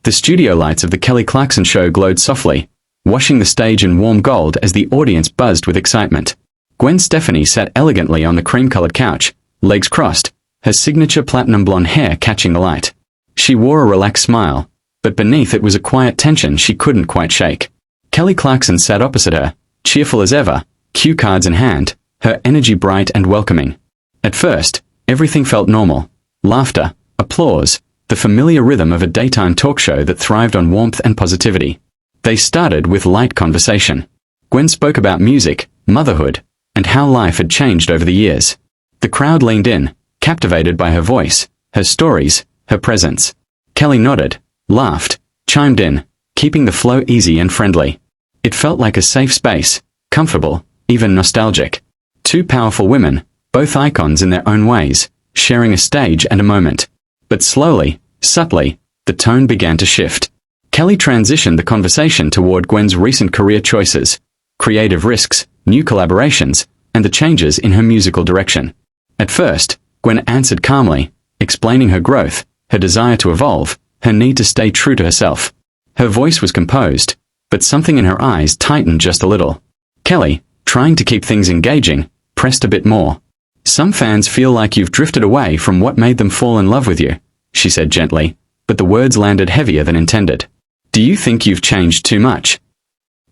The studio lights of the Kelly Clarkson show glowed softly, washing the stage in warm gold as the audience buzzed with excitement. Gwen Stefani sat elegantly on the cream-colored couch, legs crossed, her signature platinum blonde hair catching the light. She wore a relaxed smile, but beneath it was a quiet tension she couldn't quite shake. Kelly Clarkson sat opposite her, cheerful as ever, cue cards in hand, her energy bright and welcoming. At first, everything felt normal. Laughter, applause, the familiar rhythm of a daytime talk show that thrived on warmth and positivity. They started with light conversation. Gwen spoke about music, motherhood, and how life had changed over the years. The crowd leaned in, captivated by her voice, her stories, her presence. Kelly nodded, laughed, chimed in, keeping the flow easy and friendly. It felt like a safe space, comfortable, even nostalgic. Two powerful women, both icons in their own ways, sharing a stage and a moment. But slowly, subtly, the tone began to shift. Kelly transitioned the conversation toward Gwen's recent career choices, creative risks, new collaborations, and the changes in her musical direction. At first, Gwen answered calmly, explaining her growth, her desire to evolve, her need to stay true to herself. Her voice was composed, but something in her eyes tightened just a little. Kelly, trying to keep things engaging, pressed a bit more. Some fans feel like you've drifted away from what made them fall in love with you, she said gently, but the words landed heavier than intended. Do you think you've changed too much?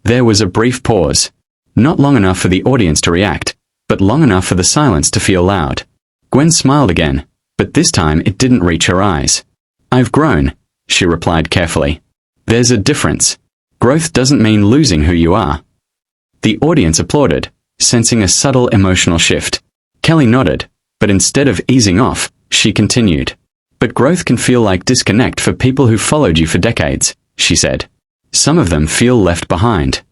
There was a brief pause. Not long enough for the audience to react, but long enough for the silence to feel loud. Gwen smiled again, but this time it didn't reach her eyes. I've grown, she replied carefully. There's a difference. Growth doesn't mean losing who you are. The audience applauded, sensing a subtle emotional shift. Kelly nodded, but instead of easing off, she continued. But growth can feel like disconnect for people who followed you for decades, she said. Some of them feel left behind.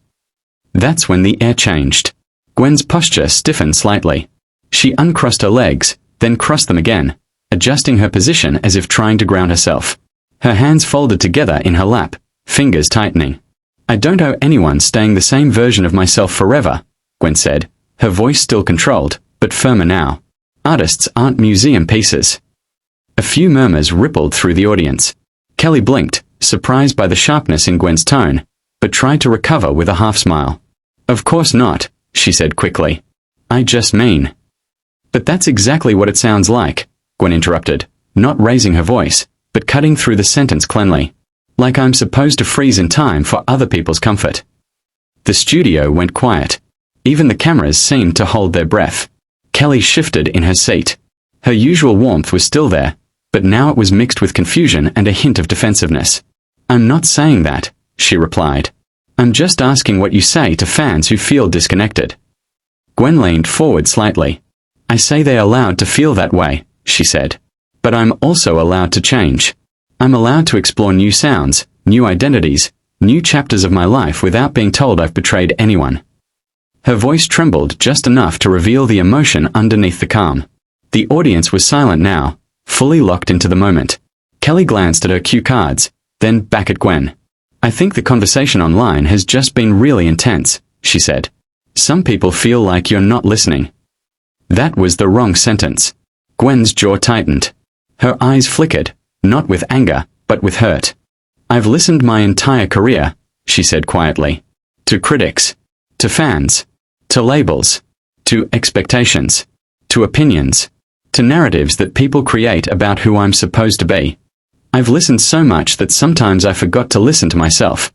That's when the air changed. Gwen's posture stiffened slightly. She uncrossed her legs, then crossed them again, adjusting her position as if trying to ground herself. Her hands folded together in her lap, fingers tightening. I don't owe anyone staying the same version of myself forever, Gwen said, her voice still controlled, but firmer now. Artists aren't museum pieces. A few murmurs rippled through the audience. Kelly blinked, surprised by the sharpness in Gwen's tone, but tried to recover with a half-smile. Of course not, she said quickly. I just mean. But that's exactly what it sounds like, Gwen interrupted, not raising her voice, but cutting through the sentence cleanly. Like I'm supposed to freeze in time for other people's comfort. The studio went quiet. Even the cameras seemed to hold their breath. Kelly shifted in her seat. Her usual warmth was still there, but now it was mixed with confusion and a hint of defensiveness. I'm not saying that, she replied. I'm just asking what you say to fans who feel disconnected. Gwen leaned forward slightly. I say they're allowed to feel that way, she said. But I'm also allowed to change. I'm allowed to explore new sounds, new identities, new chapters of my life without being told I've betrayed anyone. Her voice trembled just enough to reveal the emotion underneath the calm. The audience was silent now, fully locked into the moment. Kelly glanced at her cue cards, then back at Gwen. I think the conversation online has just been really intense, she said. Some people feel like you're not listening. That was the wrong sentence. Gwen's jaw tightened. Her eyes flickered, not with anger, but with hurt. I've listened my entire career, she said quietly. To critics. To fans. To labels. To expectations. To opinions. To narratives that people create about who I'm supposed to be. I've listened so much that sometimes I forgot to listen to myself.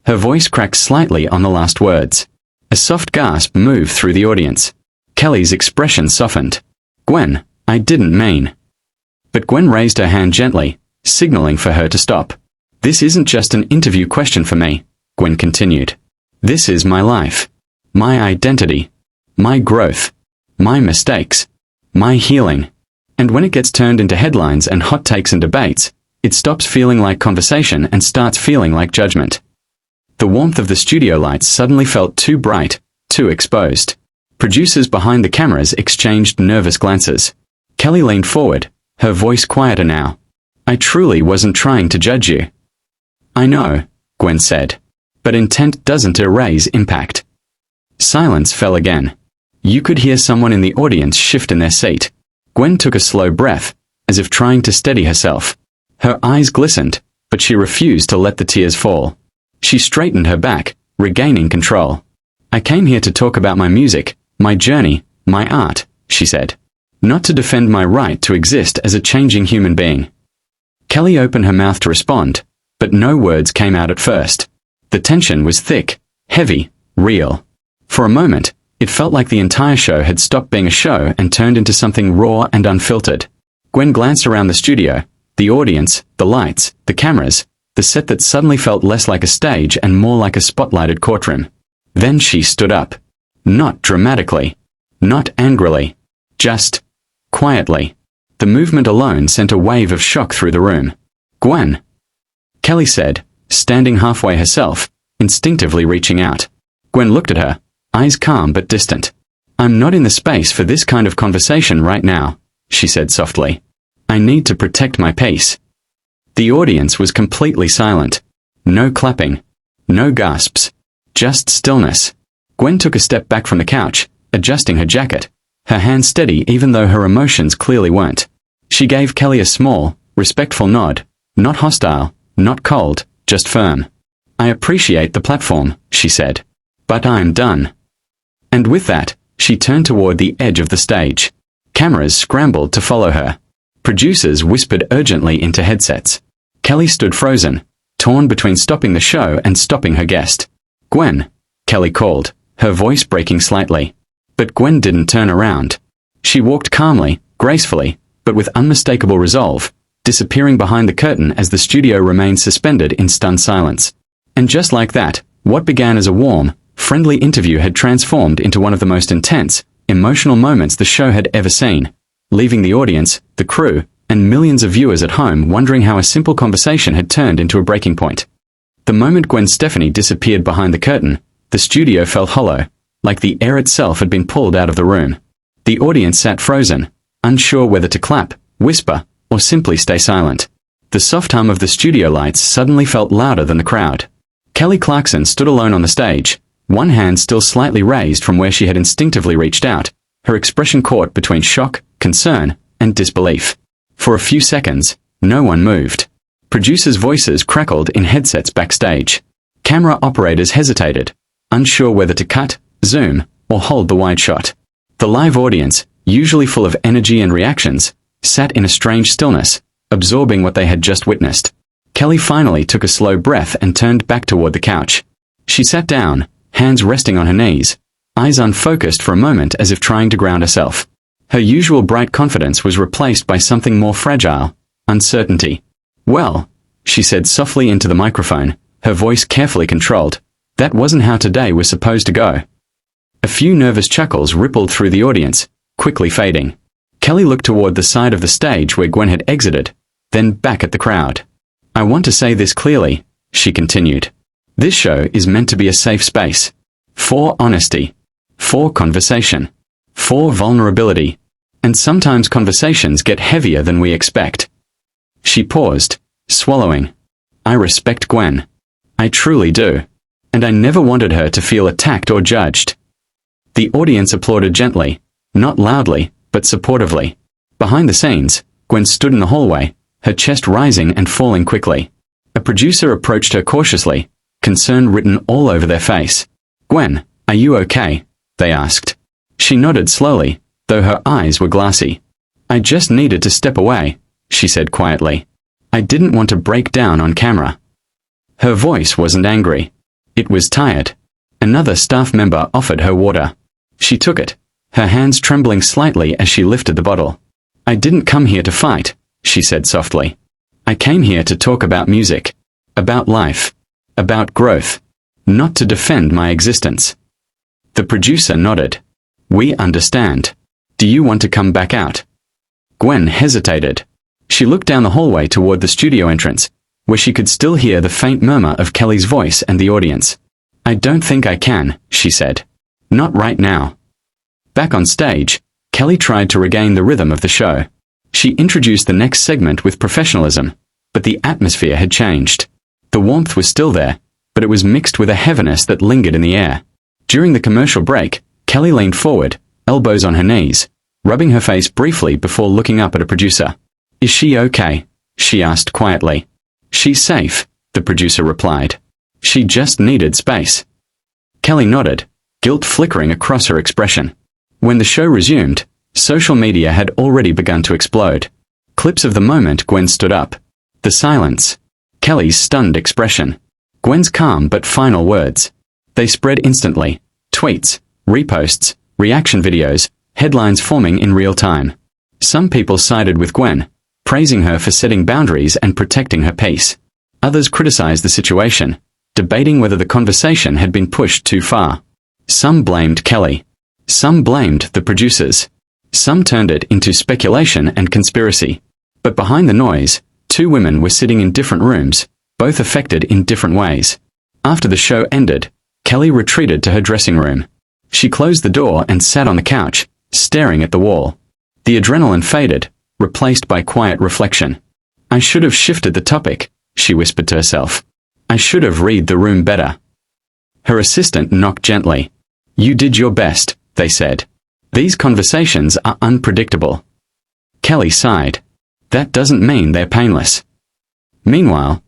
Her voice cracked slightly on the last words. A soft gasp moved through the audience. Kelly's expression softened. Gwen, I didn't mean. But Gwen raised her hand gently, signaling for her to stop. This isn't just an interview question for me, Gwen continued. This is my life. My identity. My growth. My mistakes. My healing. And when it gets turned into headlines and hot takes and debates, it stops feeling like conversation and starts feeling like judgment. The warmth of the studio lights suddenly felt too bright, too exposed. Producers behind the cameras exchanged nervous glances. Kelly leaned forward, her voice quieter now. I truly wasn't trying to judge you. I know, Gwen said. But intent doesn't erase impact. Silence fell again. You could hear someone in the audience shift in their seat. Gwen took a slow breath, as if trying to steady herself. Her eyes glistened, but she refused to let the tears fall. She straightened her back, regaining control. "I came here to talk about my music, my journey, my art," she said. "Not to defend my right to exist as a changing human being." Kelly opened her mouth to respond, but no words came out at first. The tension was thick, heavy, real. For a moment, it felt like the entire show had stopped being a show and turned into something raw and unfiltered. Gwen glanced around the studio, the audience, the lights, the cameras, the set that suddenly felt less like a stage and more like a spotlighted courtroom. Then she stood up. Not dramatically. Not angrily. Just quietly. The movement alone sent a wave of shock through the room. "Gwen," Kelly said, standing halfway herself, instinctively reaching out. Gwen looked at her, eyes calm but distant. "I'm not in the space for this kind of conversation right now," she said softly. "I need to protect my peace." The audience was completely silent. No clapping. No gasps. Just stillness. Gwen took a step back from the couch, adjusting her jacket, her hands steady even though her emotions clearly weren't. She gave Kelly a small, respectful nod, not hostile, not cold, just firm. "I appreciate the platform," she said. "But I'm done." And with that, she turned toward the edge of the stage. Cameras scrambled to follow her. Producers whispered urgently into headsets. Kelly stood frozen, torn between stopping the show and stopping her guest. "Gwen," Kelly called, her voice breaking slightly. But Gwen didn't turn around. She walked calmly, gracefully, but with unmistakable resolve, disappearing behind the curtain as the studio remained suspended in stunned silence. And just like that, what began as a warm, friendly interview had transformed into one of the most intense, emotional moments the show had ever seen, leaving the audience, the crew, and millions of viewers at home wondering how a simple conversation had turned into a breaking point. The moment Gwen Stefani disappeared behind the curtain, the studio felt hollow, like the air itself had been pulled out of the room. The audience sat frozen, unsure whether to clap, whisper, or simply stay silent. The soft hum of the studio lights suddenly felt louder than the crowd. Kelly Clarkson stood alone on the stage, one hand still slightly raised from where she had instinctively reached out, her expression caught between shock, concern, and disbelief. For a few seconds, no one moved. Producers' voices crackled in headsets backstage. Camera operators hesitated, unsure whether to cut, zoom, or hold the wide shot. The live audience, usually full of energy and reactions, sat in a strange stillness, absorbing what they had just witnessed. Kelly finally took a slow breath and turned back toward the couch. She sat down, hands resting on her knees, eyes unfocused for a moment as if trying to ground herself. Her usual bright confidence was replaced by something more fragile, uncertainty. "Well," she said softly into the microphone, her voice carefully controlled, "that wasn't how today was supposed to go." A few nervous chuckles rippled through the audience, quickly fading. Kelly looked toward the side of the stage where Gwen had exited, then back at the crowd. "I want to say this clearly," she continued. "This show is meant to be a safe space. For honesty. For conversation. For vulnerability. And sometimes conversations get heavier than we expect." She paused, swallowing. "I respect Gwen. I truly do. And I never wanted her to feel attacked or judged." The audience applauded gently, not loudly, but supportively. Behind the scenes, Gwen stood in the hallway, her chest rising and falling quickly. A producer approached her cautiously, concern written all over their face. "Gwen, are you okay?" they asked. She nodded slowly, though her eyes were glassy. "I just needed to step away," she said quietly. "I didn't want to break down on camera." Her voice wasn't angry. It was tired. Another staff member offered her water. She took it, her hands trembling slightly as she lifted the bottle. "I didn't come here to fight," she said softly. "I came here to talk about music, about life, about growth, not to defend my existence." The producer nodded. "We understand. Do you want to come back out?" Gwen hesitated. She looked down the hallway toward the studio entrance, where she could still hear the faint murmur of Kelly's voice and the audience. "I don't think I can," she said. "Not right now." Back on stage, Kelly tried to regain the rhythm of the show. She introduced the next segment with professionalism, but the atmosphere had changed. The warmth was still there, but it was mixed with a heaviness that lingered in the air. During the commercial break, Kelly leaned forward, elbows on her knees, rubbing her face briefly before looking up at a producer. "Is she okay?" she asked quietly. She's safe, the producer replied. She just needed space. Kelly nodded, guilt flickering across her expression. When the show resumed, social media had already begun to explode. Clips of the moment Gwen stood up. The silence. Kelly's stunned expression. Gwen's calm but final words. They spread instantly. Tweets, reposts, reaction videos, headlines forming in real time. Some people sided with Gwen, praising her for setting boundaries and protecting her peace. Others criticized the situation, debating whether the conversation had been pushed too far. Some blamed Kelly. Some blamed the producers. Some turned it into speculation and conspiracy. But behind the noise, two women were sitting in different rooms, both affected in different ways. After the show ended, Kelly retreated to her dressing room. She closed the door and sat on the couch, staring at the wall. The adrenaline faded, replaced by quiet reflection. I should have shifted the topic, she whispered to herself. I should have read the room better. Her assistant knocked gently. You did your best, they said. These conversations are unpredictable. Kelly sighed. That doesn't mean they're painless. Meanwhile,